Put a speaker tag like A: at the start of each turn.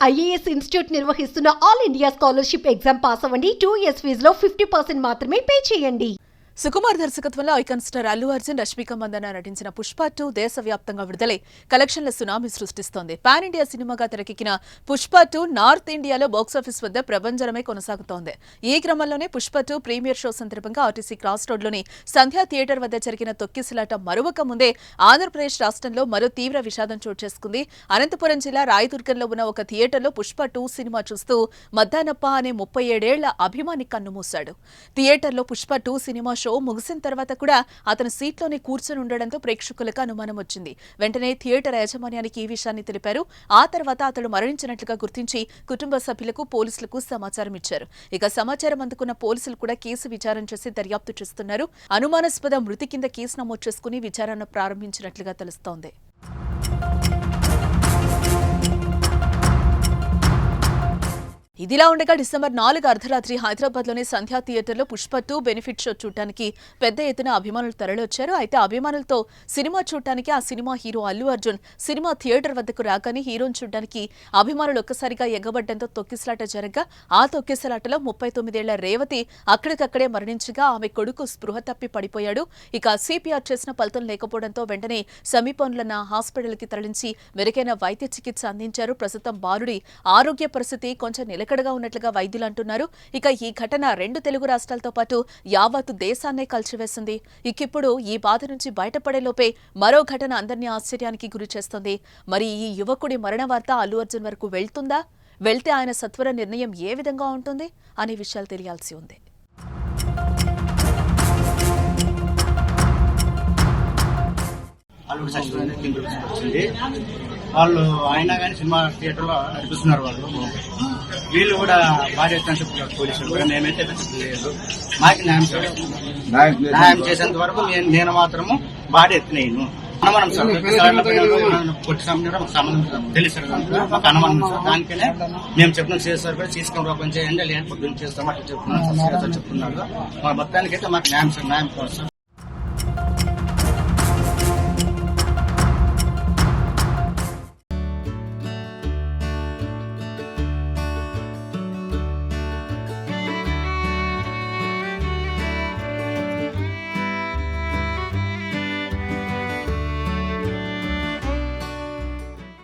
A: IAS institute నిర్వహిస్తున్న all India scholarship exam pass అవ్వండి. 2 years ఫీజులో 50% మాత్రమే పే చేయండి.
B: సుకుమార్ దర్శకత్వంలో ఐకాన్ స్టార్ అల్లు అర్జున్, రష్మిక మందన నటించిన పుష్ప 2 దేశవ్యాప్తంగా విడుదలై కలెక్షన్ల సునామీ సృష్టిస్తోంది. పాన్ ఇండియా సినిమాగా తెరకెక్కిన పుష్ప 2 నార్త్ ఇండియాలో బాక్సాఫీస్ వద్ద ప్రభంజనమే కొనసాగుతోంది. ఈ క్రమంలోనే పుష్ప 2 ప్రీమియర్ షో సందర్భంగా ఆర్టీసీ క్రాస్ రోడ్లోని సంధ్యా థియేటర్ వద్ద జరిగిన తొక్కిసలాట మరొక ముందే ఆంధ్రప్రదేశ్ రాష్ట్రంలో మరో తీవ్ర విషాదం చోటు చేసుకుంది. అనంతపురం జిల్లా రాయదుర్గంలో ఉన్న ఒక థియేటర్లో పుష్ప 2 సినిమా చూస్తూ మద్దానప్ప అనే 37 ఏళ్ల అభిమాని కన్నుమూశాడు. థియేటర్లో పుష్ప 2 సినిమా షో ముగిసిన తర్వాత కూడా అతను సీట్లోనే కూర్చొని ఉండడంతో ప్రేక్షకులకు అనుమానం వచ్చింది. వెంటనే థియేటర్ యాజమాన్యానికి ఈ విషయాన్ని తెలిపారు. ఆ తర్వాత అతడు మరణించినట్లుగా గుర్తించి కుటుంబ సభ్యులకు, పోలీసులకు సమాచారం ఇచ్చారు. ఇక సమాచారం అందుకున్న పోలీసులు కూడా కేసు విచారణ చేసి దర్యాప్తు చేస్తున్నారు. అనుమానాస్పద మృతి కింద కేసు నమోదు చేసుకుని విచారణ ప్రారంభించినట్లుగా తెలుస్తోంది. ఇదిలా ఉండగా డిసెంబర్ 4 అర్ధరాత్రి హైదరాబాద్లోని సంధ్యా థియేటర్లో పుష్ప 2 బెనిఫిట్ షో చూడటానికి పెద్ద ఎత్తున అభిమానులు తరలివచ్చారు. అయితే అభిమానులతో సినిమా చూడటానికి ఆ cinema hero Allu Arjun cinema theatre వద్దకు రాగానే హీరోను చూడటానికి అభిమానులు ఒక్కసారిగా ఎగబడ్డంతో తొక్కిసలాట జరగగా ఆ తొక్కిసలాటలో 39 ఏళ్ల రేవతి అక్కడికక్కడే మరణించగా ఆమె కొడుకు స్పృహ తప్పి పడిపోయాడు. ఇక సిపిఆర్ చేసిన ఫలితం లేకపోవడంతో వెంటనే సమీపంలోన్న హాస్పిటల్కి తరలించి మెరుగైన వైద్య చికిత్స అందించారు. ప్రస్తుతం బాలుడి ఆరోగ్య పరిస్థితి కొంచెం నిలకడగా ఉన్నట్లుగా వైద్యులు అంటున్నారు. ఇక ఈ ఘటన 2 తెలుగు రాష్ట్రాలతో పాటు యావత్తు దేశాన్నే కలిచివేసింది. ఇకిప్పుడు ఈ బాధ నుంచి బయటపడే లోపే మరో ఘటన అందరినీ ఆశ్చర్యానికి గురి చేస్తుంది. మరి ఈ యువకుడి మరణ వార్త అల్లు అర్జున్ వరకు వెళ్తుందా? వెళ్తే ఆయన సత్వర నిర్ణయం ఏ విధంగా ఉంటుంది అనే విషయాలు తెలియాల్సి ఉంది.
C: వాళ్ళు అయినా కానీ సినిమా థియేటర్ లో నడిపిస్తున్నారు. వీళ్ళు కూడా బాగా చెప్తున్నారు పోలీసులు కూడా. మేమైతే లేదు, మాకు న్యాయం చేసేంత వరకు నేను మాత్రము బాగా ఎత్తినాను. అనుమానం సార్, కొట్టి సంబంధం తెలుసు మాకు అనుమానం సార్. దానికనే మేము చెప్పిన సార్ కూడా తీసుకొని ఓపెన్ చేయండి, లేని పొద్దున్న చేస్తాం అట్లా చెప్తున్నాను సార్. చెప్తున్నారు మా మొత్తానికైతే మాకు న్యాయం సార్, న్యాయం కోసం.